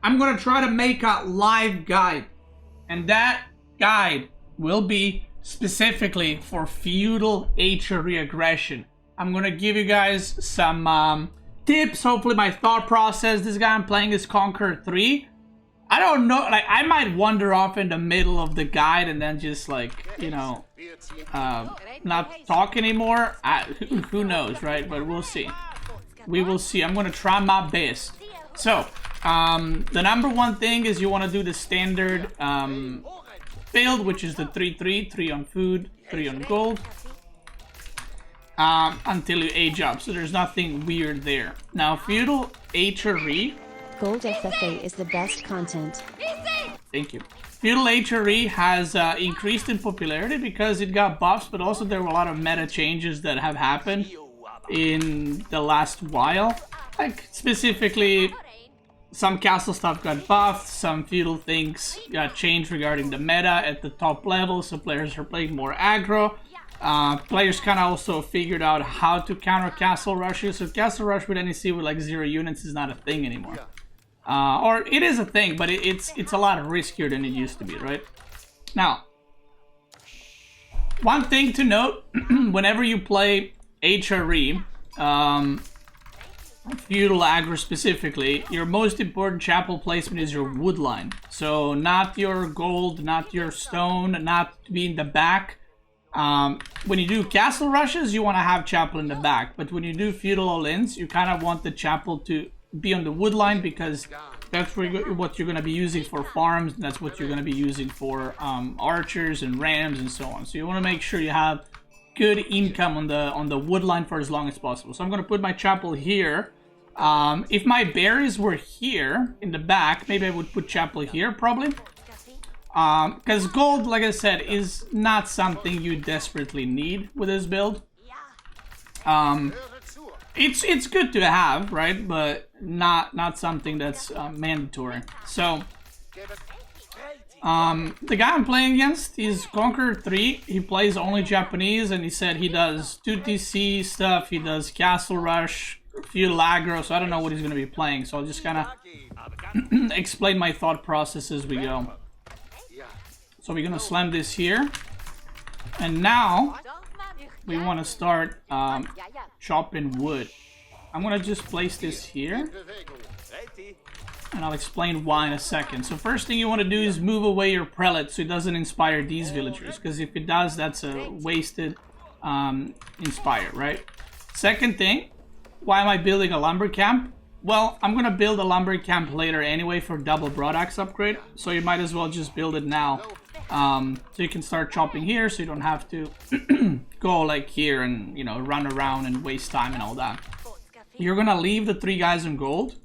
I'm gonna try to make a live guide, and that guide will be specifically for feudal HRE aggression. I'm gonna give you guys some tips, hopefully my thought process. This guy I'm playing is Conqueror 3. I don't know, like, I might wander off in the middle of the guide and then just, like, you know, not talk anymore. Who knows, right? But we'll see. We will see. I'm gonna try my best. So, the number one thing is you want to do the standard build, which is the 3-3, 3 on food, 3 on gold, until you age up. So there's nothing weird there. Now, feudal HRE. Gold FFA is the best content. Thank you. Feudal HRE has increased in popularity because it got buffs, but also there were a lot of meta changes that have happened in the last while. Like, specifically, some castle stuff got buffed, some feudal things got changed regarding the meta at the top level, so players are playing more aggro. Players kind of also figured out how to counter castle rushes, so castle rush with NEC with like 0 units is not a thing anymore. Or it is a thing, but it's a lot riskier than it used to be, right? Now, one thing to note, whenever you play HRE, feudal aggro specifically, your most important chapel placement is your wood line. So not your gold, not your stone, not to be in the back. When you do castle rushes, you want to have chapel in the back, but when you do feudal all-ins, you kind of want the chapel to be on the wood line, because that's what you're going to be using for farms, and that's what you're going to be using for archers and rams and so on. So you want to make sure you have good income on the wood line for as long as possible. So I'm going to put my chapel here. If my berries were here in the back, maybe I would put chapel here probably. Because gold, like I said, is not something you desperately need with this build. It's good to have, right? But not something that's mandatory. So, the guy I'm playing against is Conqueror 3. He plays only Japanese, and he said he does 2TC stuff, he does Castle Rush, Feudal aggro, so I don't know what he's going to be playing. So I'll just kind of explain my thought process as we go. So we're going to slam this here. And now, we want to start chopping wood. I'm going to just place this here. And I'll explain why in a second. So first thing you want to do is move away your prelate so it doesn't inspire these villagers. Because if it does, that's a wasted inspire, right? Second thing, why am I building a lumber camp? Well, I'm going to build a lumber camp later anyway for double broadaxe upgrade. So you might as well just build it now. So you can start chopping here so you don't have to go like here and, you know, run around and waste time and all that. You're going to leave the 3 guys in gold.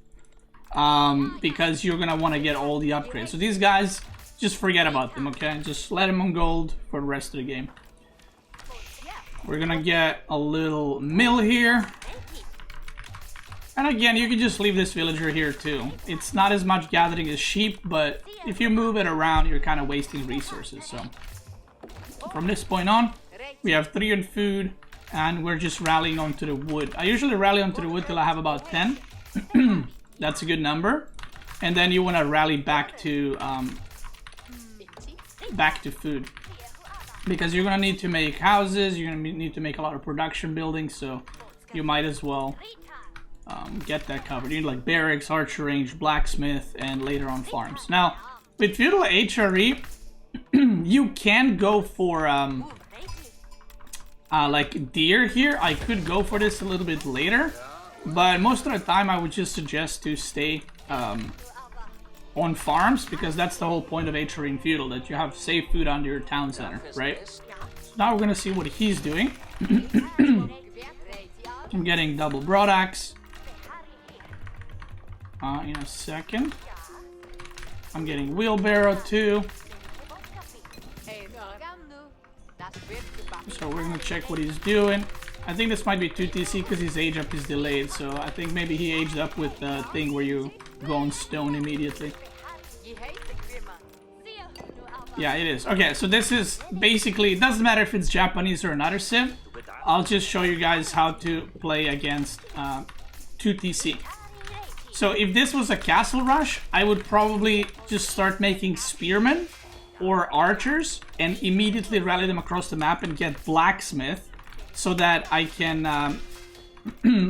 Because you're gonna want to get all the upgrades. So these guys, just forget about them, okay? Just let them on gold for the rest of the game. We're gonna get a little mill here. And again, you can just leave this villager here too. It's not as much gathering as sheep, but if you move it around, you're kind of wasting resources. So from this point on, we have 3 in food, and we're just rallying onto the wood. I usually rally onto the wood till I have about 10. That's a good number. And then you want to rally back to food, because you're gonna need to make houses. You're gonna need to make a lot of production buildings, so you might as well get that covered. You need like barracks, archer range, blacksmith, and later on farms. Now with feudal HRE, you can go for like deer here. I could go for this a little bit later. But most of the time I would just suggest to stay on farms, because that's the whole point of HRE in Feudal, that you have safe food under your town center, right? So now we're going to see what he's doing. I'm getting double broadaxe in a second. I'm getting wheelbarrow too. So we're going to check what he's doing. I think this might be 2TC because his age up is delayed, so I think maybe he aged up with the thing where you go on stone immediately. Yeah, it is. Okay, so this is basically, it doesn't matter if it's Japanese or another civ. I'll just show you guys how to play against 2TC. So if this was a castle rush, I would probably just start making spearmen or archers and immediately rally them across the map and get blacksmith so that I can,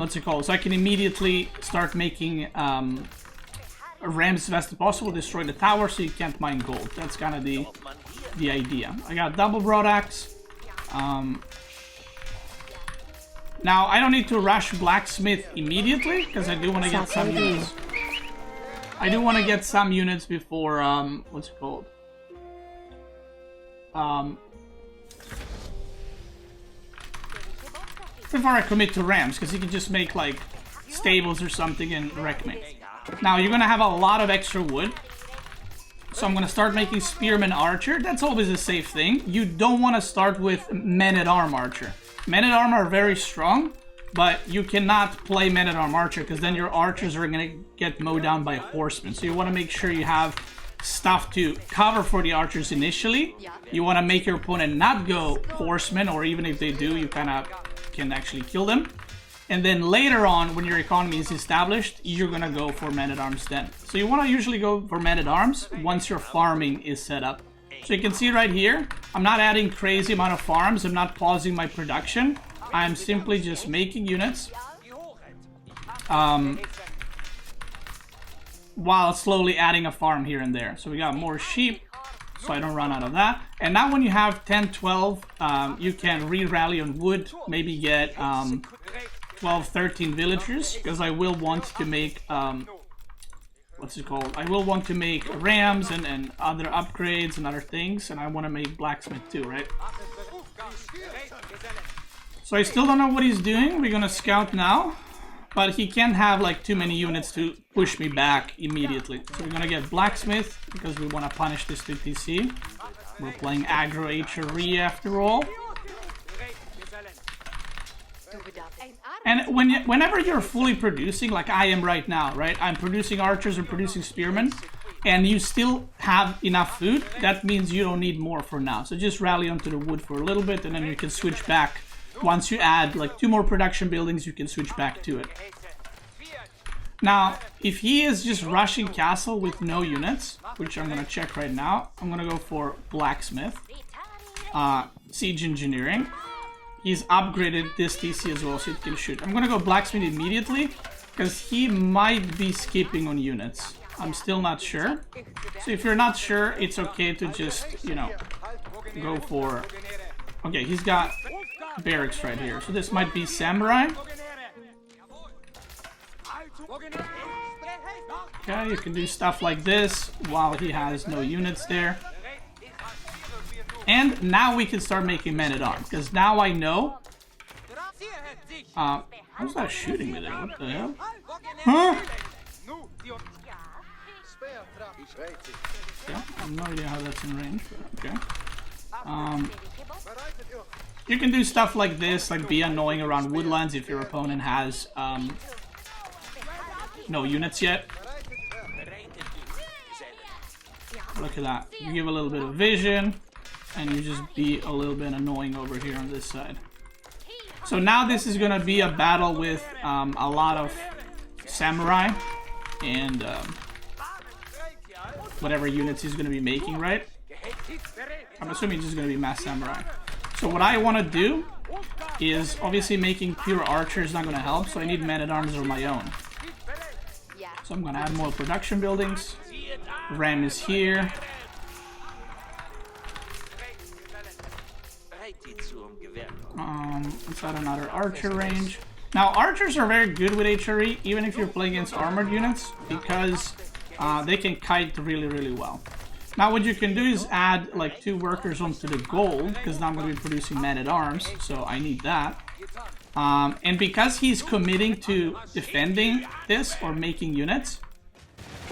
what's it called? So I can immediately start making rams as fast as possible, destroy the tower so you can't mine gold. That's kind of the idea. I got double broadaxe. Now, I don't need to rush blacksmith immediately, because I do want to get some units. I do want to get some units before, what's it called? Before I commit to rams, because you can just make, like, stables or something and wreck me. Now, you're going to have a lot of extra wood. So I'm going to start making spearman archer. That's always a safe thing. You don't want to start with men-at-arm archer. Men-at-arm are very strong, but you cannot play men-at-arm archer because then your archers are going to get mowed down by horsemen. So you want to make sure you have stuff to cover for the archers initially. You want to make your opponent not go horsemen, or even if they do, you kind of can actually kill them. And then later on, when your economy is established, you're going to go for men-at-arms then. So you want to usually go for men-at-arms once your farming is set up. So you can see right here, I'm not adding crazy amount of farms. I'm not pausing my production. I'm simply just making units while slowly adding a farm here and there. So we got more sheep, so I don't run out of that. And now when you have 10, 12, you can re-rally on wood, maybe get 12, 13 villagers, because I will want to make, what's it called? I will want to make rams and other upgrades and other things, and I want to make blacksmith too, right? So I still don't know what he's doing. We're gonna scout now, but he can't have like too many units to push me back immediately. So we're gonna get blacksmith because we want to punish this to TC. We're playing aggro HRE after all. And whenever you're fully producing, like I am right now, right? I'm producing archers or producing spearmen, and you still have enough food, that means you don't need more for now. So just rally onto the wood for a little bit, and then you can switch back. Once you add like 2 more production buildings, you can switch back to it. Now, if he is just rushing castle with no units, which I'm going to check right now, I'm going to go for blacksmith, siege engineering. He's upgraded this TC as well, so it can shoot. I'm gonna go blacksmith immediately, because he might be skipping on units. I'm still not sure. So if you're not sure, it's okay to just, you know, go for... Okay, he's got barracks right here. So this might be samurai. Okay, you can do stuff like this while he has no units there. And now we can start making men-at-arms, because now I know... how's that shooting me there? What the hell? Huh? Okay, I have no idea how that's in range, but okay. You can do stuff like this, like be annoying around woodlands if your opponent has no units yet. Look at that. You give a little bit of vision, and you just be a little bit annoying over here on this side. So now this is gonna be a battle with a lot of samurai and whatever units he's gonna be making, right? I'm assuming he's just gonna be mass samurai. So what I want to do is, obviously making pure archer is not gonna help, so I need men-at-arms of my own. So I'm gonna add more production buildings. Ram is here. Let's add another archer range. Now, archers are very good with HRE, even if you're playing against armored units, because they can kite really, really well. Now, what you can do is add like 2 workers onto the gold, because now I'm going to be producing men-at-arms, so I need that. And because he's committing to defending this or making units,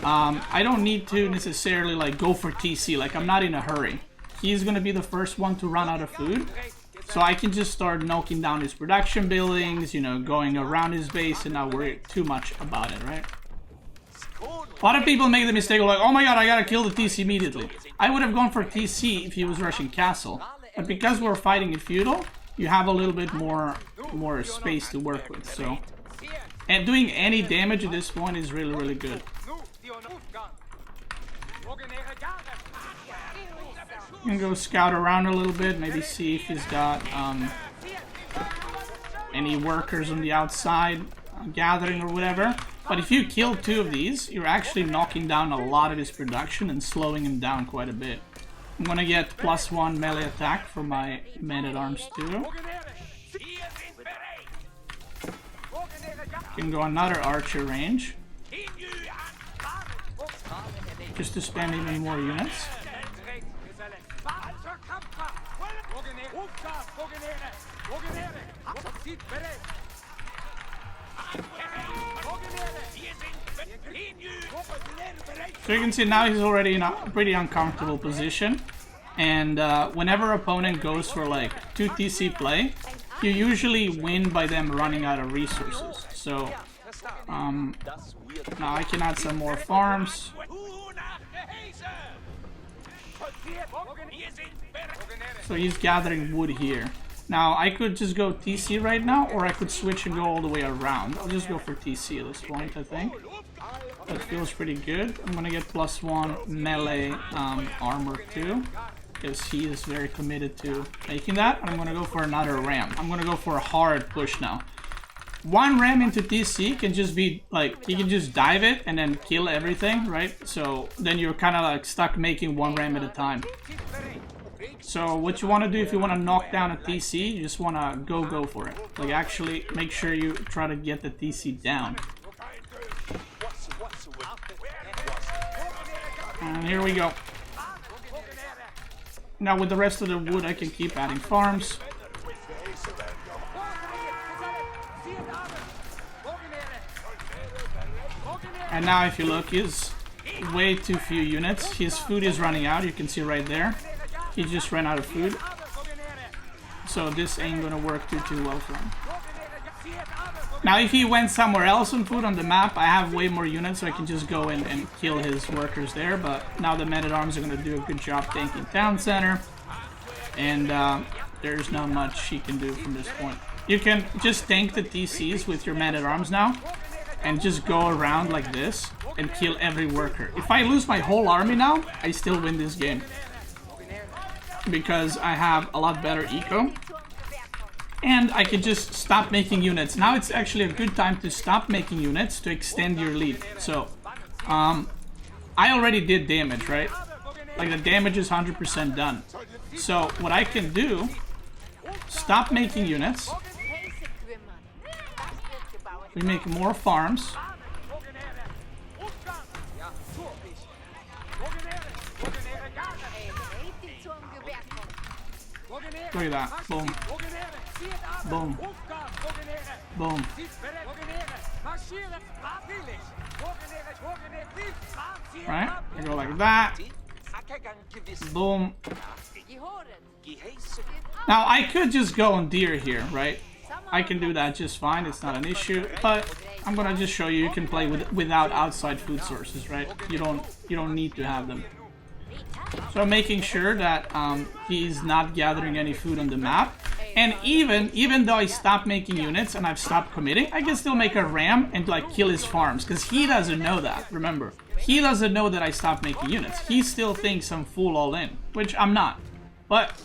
I don't need to necessarily like go for TC. Like, I'm not in a hurry. He's going to be the first one to run out of food. So I can just start knocking down his production buildings, you know, going around his base and not worry too much about it, right? A lot of people make the mistake of like, oh my god, I gotta kill the TC immediately. I would have gone for TC if he was rushing castle. But because we're fighting in Feudal, you have a little bit more space to work with. So And doing any damage at this point is really, really good. I'm gonna go scout around a little bit, maybe see if he's got any workers on the outside gathering or whatever. But if you kill 2 of these, you're actually knocking down a lot of his production and slowing him down quite a bit. I'm gonna get +1 melee attack for my men-at-arms too. Can go another archer range, just to spam even more units. So you can see now he's already in a pretty uncomfortable position, and whenever opponent goes for like 2 TC play, you usually win by them running out of resources. So now I can add some more farms. So he's gathering wood here. Now I could just go TC right now, or I could switch and go all the way around. I'll just go for TC at this point, I think. That feels pretty good. I'm gonna get +1 melee armor too, because he is very committed to making that. I'm gonna go for another ram. I'm gonna go for a hard push now. 1 ram into TC can just be like, you can just dive it and then kill everything, right? So then you're kind of like stuck making 1 ram at a time. So what you want to do if you want to knock down a TC, you just want to go for it. Like actually make sure you try to get the TC down. And here we go. Now with the rest of the wood I can keep adding farms. And now if you look, he's way too few units. His food is running out, you can see right there. He just ran out of food. So this ain't gonna work too well for him. Now if he went somewhere else on food on the map, I have way more units, so I can just go in and kill his workers there. But now the men-at-arms are gonna do a good job tanking town center. And there's not much he can do from this point. You can just tank the TCs with your men-at-arms now, and just go around like this and kill every worker. If I lose my whole army now, I still win this game, because I have a lot better eco and I can just stop making units. Now it's actually a good time to stop making units to extend your lead. So I already did damage, right? Like the damage is 100% done. So what I can do, stop making units. We make more farms. Look at that. Boom. Boom. Boom. Right? I go like that. Boom. Now I could just go on deer here, right? I can do that just fine, it's not an issue, but I'm gonna just show you can play without outside food sources, right? You don't need to have them. So I'm making sure that he's not gathering any food on the map. And even though I stopped making units and I've stopped committing, I can still make a ram and like kill his farms, because he doesn't know that, remember. He doesn't know that I stopped making units. He still thinks I'm full all in, which I'm not. But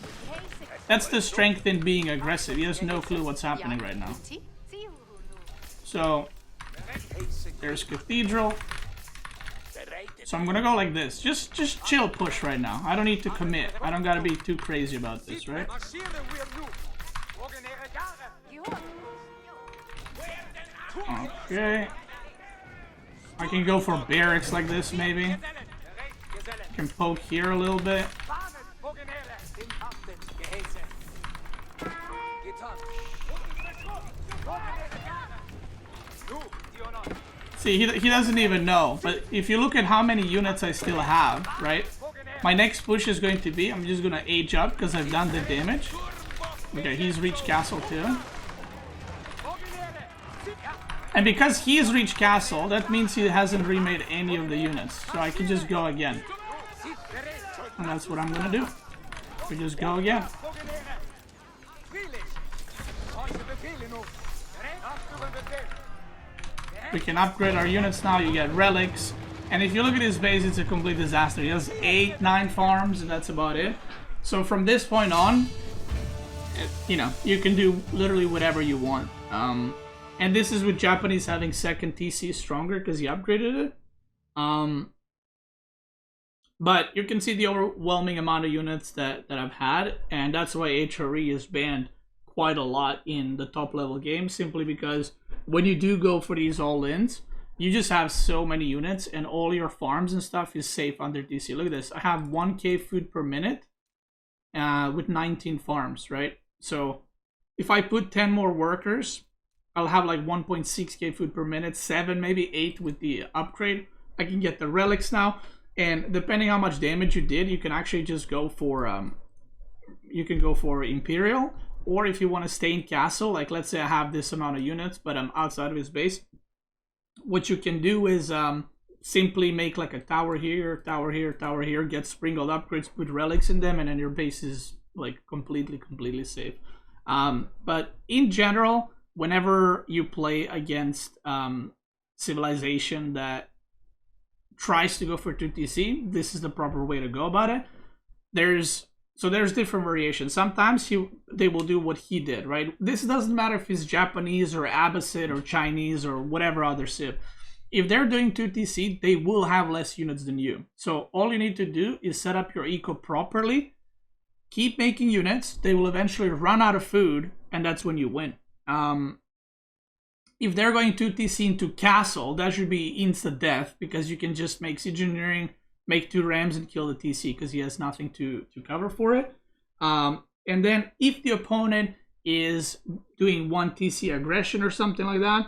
that's the strength in being aggressive. He has no clue what's happening right now. So there's Cathedral. So I'm gonna go like this. Just chill push right now. I don't need to commit. I don't gotta be too crazy about this, right? Okay. I can go for barracks like this maybe. Can poke here a little bit. See, he doesn't even know, but if you look at how many units I still have, right? My next push is going to be, I'm just going to age up because I've done the damage. Okay, he's reached castle too. And because he's reached castle, that means he hasn't remade any of the units. So I can just go again. And that's what I'm going to do. We just go again. We can upgrade our units now. You get relics. And if you look at his base, it's a complete disaster. He has 8, 9 farms, and that's about it. So from this point on, you know, you can do literally whatever you want. And this is with Japanese having second TC stronger because he upgraded it. But you can see the overwhelming amount of units that I've had, and that's why HRE is banned quite a lot in the top level games, simply because when you do go for these all-ins, you just have so many units and all your farms and stuff is safe under TC. Look at this. I have 1k food per minute with 19 farms, right? So if I put 10 more workers, I'll have like 1.6k food per minute, 7, maybe 8 with the upgrade. I can get the relics now. And depending how much damage you did, you can actually just go for Imperial. Or if you want to stay in Castle, like let's say I have this amount of units, but I'm outside of his base. What you can do is simply make like a tower here, tower here, tower here, get sprinkled upgrades, put relics in them, and then your base is like completely safe. But in general, whenever you play against civilization that tries to go for 2TC, this is the proper way to go about it. There's different variations. Sometimes they will do what he did, right? This doesn't matter if he's Japanese or Abbasid or Chinese or whatever other civ. If they're doing 2TC, they will have less units than you. So all you need to do is set up your eco properly, keep making units, they will eventually run out of food, and that's when you win. If they're going 2TC into Castle, that should be insta-death, because you can just make Siege Engineering, make 2 Rams, and kill the TC, because he has nothing to cover for it. And then if the opponent is doing 1 TC aggression or something like that,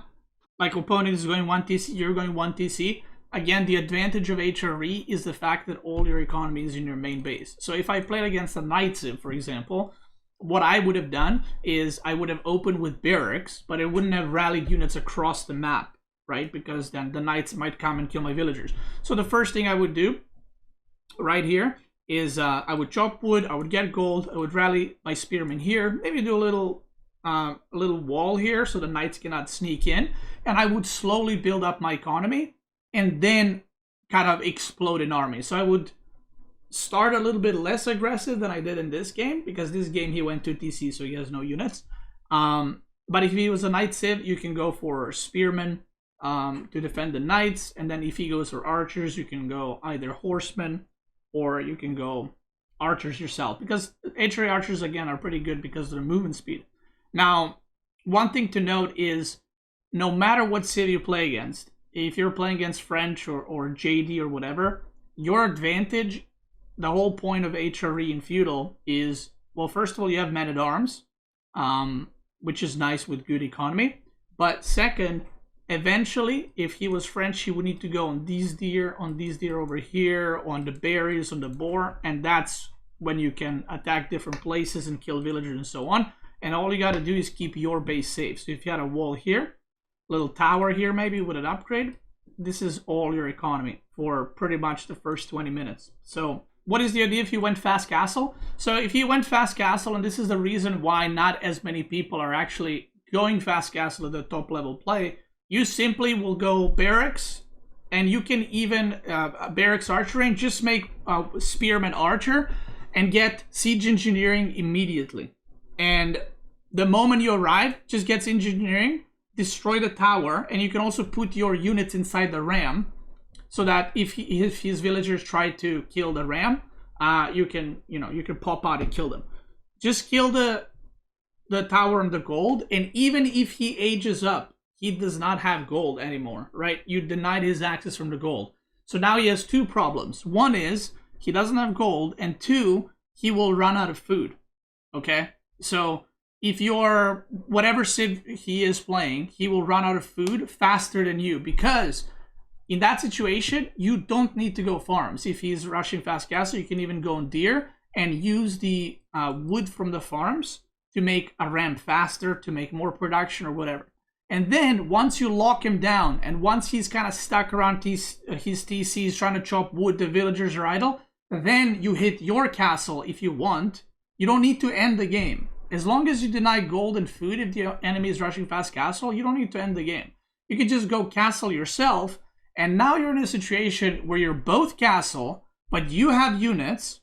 like opponent is going 1 TC, you're going 1 TC, again, the advantage of HRE is the fact that all your economy is in your main base. So if I played against a Knight Civ, for example, what I would have done is I would have opened with barracks, but I wouldn't have rallied units across the map, right? Because then the knights might come and kill my villagers. So the first thing I would do right here is I would chop wood, I would get gold, I would rally my spearmen here, maybe do a little wall here so the knights cannot sneak in, and I would slowly build up my economy and then kind of explode an army. So I would start a little bit less aggressive than I did in this game, because this game he went to TC, so he has no units. But if he was a Knight Civ, you can go for Spearmen to defend the Knights, and then if he goes for Archers, you can go either Horsemen or you can go Archers yourself, because HRE Archers, again, are pretty good because of their movement speed. Now, one thing to note is, no matter what civ you play against, if you're playing against French or JD or whatever, your advantage, the whole point of HRE and Feudal is, well, first of all, you have men-at-arms, which is nice with good economy. But second, eventually, if he was French, he would need to go on these deer over here, on the berries, on the boar, and that's when you can attack different places and kill villagers and so on. And all you got to do is keep your base safe. So if you had a wall here, little tower here maybe with an upgrade, this is all your economy for pretty much the first 20 minutes. So what is the idea if you went fast castle? So if you went fast castle, and this is the reason why not as many people are actually going fast castle at the top level play, you simply will go barracks, and you can even barracks archery, and just make spearman archer and get siege engineering immediately. And the moment you arrive, just get engineering, destroy the tower, and you can also put your units inside the ram, so that if his villagers try to kill the ram, you can pop out and kill them. Just kill the tower and the gold, and even if he ages up, he does not have gold anymore, right? You denied his access from the gold. So now he has 2 problems. One is he doesn't have gold, and 2, he will run out of food. Okay? So if you're whatever civ he is playing, he will run out of food faster than you, because in that situation, you don't need to go farms. If he's rushing fast castle, you can even go on deer and use the wood from the farms to make a ram faster, to make more production or whatever. And then once you lock him down, and once he's kind of stuck around his TCs trying to chop wood, the villagers are idle, then you hit your castle if you want. You don't need to end the game. As long as you deny gold and food if the enemy is rushing fast castle, you don't need to end the game. you could just go castle yourself, and now you're in a situation where you're both castle, but you have units,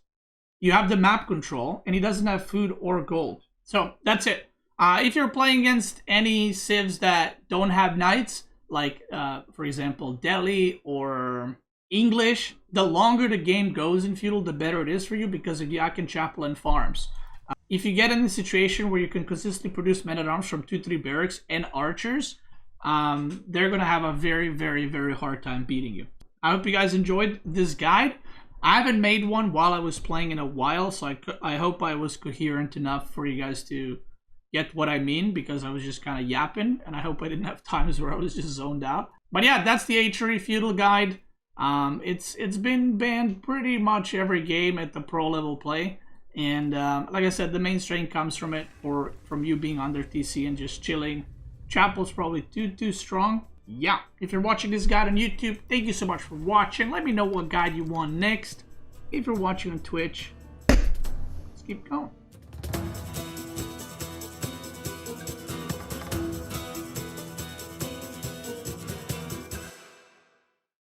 you have the map control, and he doesn't have food or gold. So that's it. If you're playing against any civs that don't have knights, like for example Delhi or English, the longer the game goes in Feudal, the better it is for you because of Yakin Chapel and farms. If you get in a situation where you can consistently produce men-at-arms from 2-3 barracks and archers, they're going to have a very, very, very hard time beating you. I hope you guys enjoyed this guide. I haven't made one while I was playing in a while, so I hope I was coherent enough for you guys to get what I mean, because I was just kind of yapping, and I hope I didn't have times where I was just zoned out. But yeah, that's the H3 Feudal guide. It's been banned pretty much every game at the pro level play, and like I said, the main strain comes from it, or from you being under TC and just chilling. Chapel's probably too strong. Yeah, if you're watching this guide on YouTube, thank you so much for watching. Let me know what guide you want next. If you're watching on Twitch, let's keep going.